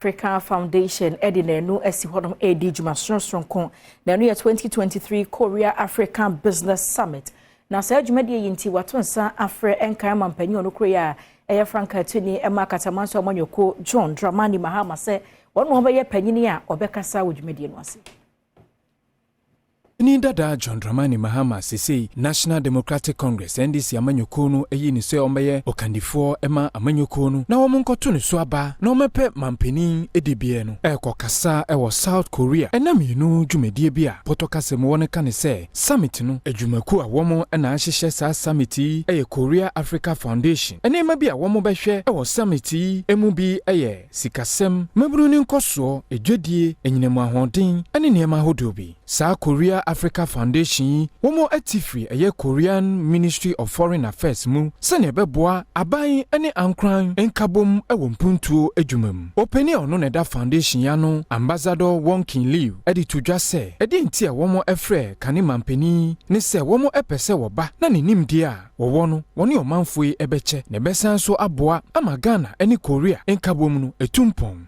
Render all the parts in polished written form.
Africa Foundation edinenu esi hodom edi juma sonson na no 2023 Korea African Business Summit na sa jumadi yinti watonsa afre enkan mampanyi onokro ya eye franka tuni ema katamanso amanyoko John Dramani Mahama se wonu obaye panyini a obekasa wujumadi enu ase Ni dada John Dramani Mahama sese National Democratic Congress NDC amanyoko no eyi ni se ombaye okandifo ema amanyoko no na womunkoto ne so aba na omepe mampeni edibie no ekokasa ewo South Korea enaminu dwumedie bia potokase mo wona kane se summit no adwumaku a womo na ahyehye sa summit eye Korea Africa Foundation enema bia womo behwe ewo summit emu bi eye sikasem maburu ni nkoso edwedie enyinemu ahoden ene niema hodobi sa Korea Africa Foundation womo atifri eye Korean Ministry of Foreign Affairs mu sene beboa aban ene ankran enkabom ewo mpuntuo adwumam openi ono ne da foundation ya no ambassador Wong Kin Liu edi tudwa se edi nti a womo efre kane mampeni ne se womo epese woba na ne nimdi a wowo no woni omanfoi ebeche ne besan so aboa ama Ghana ene Korea enkabom no etumpon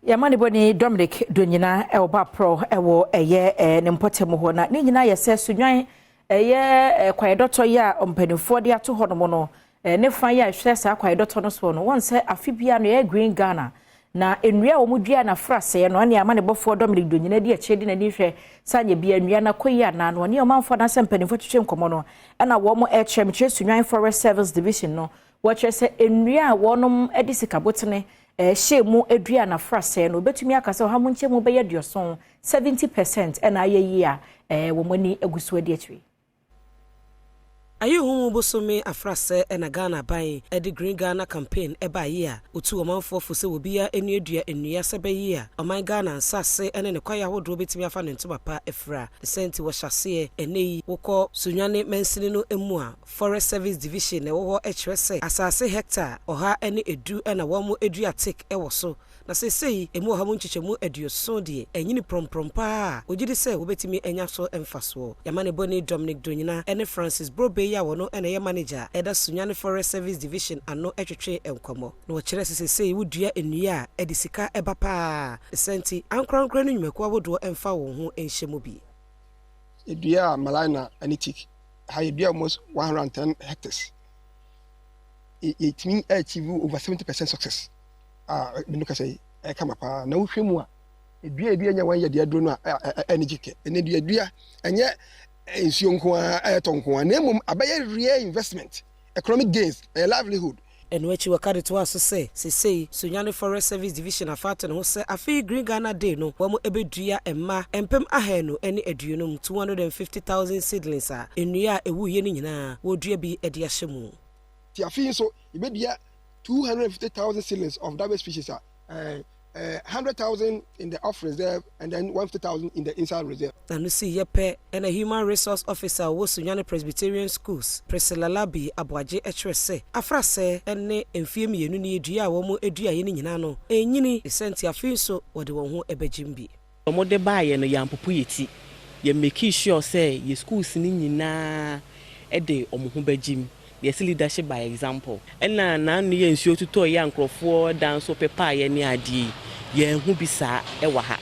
Yamani boni Dominic Dunyina ba pro ewo eye ne mpotemu ho na ne nyina yese sunwan eye kwaedoto ya ompanifo de ato ho no no ne fan ya hwe sa kwaedoto no so no won se afibia no ye Green Ghana na enua wo mudua na frase no ane amane bofo Dominic Dunyina de achedi na ni hwe sanye bia enua na koyi na no ne omanfo na sempanifo twetwe nkomo no na wo mo echem che sunwan Forest Service Division no wo che se enua wonom edisikabotene shemu edua na frase no betumi akasa ha munche mu beye dioson 70% na ayeyi a wo mani egusu adi atwi ayi hu bosome afrase na Ghana ban edi Green Ghana campaign eba yi a otu omanfo fose wobia enuadua enua sebeyi a oman Ghana nsase ene ne kwaya hodo betumi afa ne ntobapa efra the senti wo hyase eneyi wokọ sunwane mensini no emu a Forest Service Division wo ho echwese asase hectare oha ene edu na wo mu edua tik ewo so na sesei emu oha mu nchichemu eduoso de enyini promprompa ogidi se wo betumi enya so emfaso yamane boni Dominic Dunyina ene Francis Brobe ya wono ene ye manager eda sunwane Forest Service Division ano etwetwe enkomo na wo kire sesei wudua enua edisika ebapa senti ankrankra no nyumaku abodo emfa wo ho enhyemu bi edua malina anitik high be almost 110 hectares. It means achieve over 70% success. Because I come up now shimwa. It be a dear 1 year, dear donor energy, and then dear, and yet in Sionqua, Atonqua, name a real investment, economic gains, a livelihood. And which you carry to us to say Sunyane Forest Service Division of Fatan who say a fee Green Ghana Day no one ebedria and ma and pem aheno any edunum 250,000 seedlings are in near a woo yenina would you be a dear shemu. Tia fee so ibedia 250,000 seedlings of double species are 100,000 in the off reserve and then 150,000 in the inside reserve. And you see yepe and a human resource officer was Sunyane Presbyterian Schools. Priscilla Labi Abwaje HRC. Afrase ene enfiem yenu ni edua wo mo edua yeni nyina no. Enyini esenti afinso wode won ho ebejimbi. Omo de baaye no yampopo yeti. Ye make sure say ye schools ni nyina ede omo ho bejim. Yes, leadership by example. And na ye nsuo tuto ye ankrofo dan so pepa ye ni adi. Ye hu bisa e wa ha.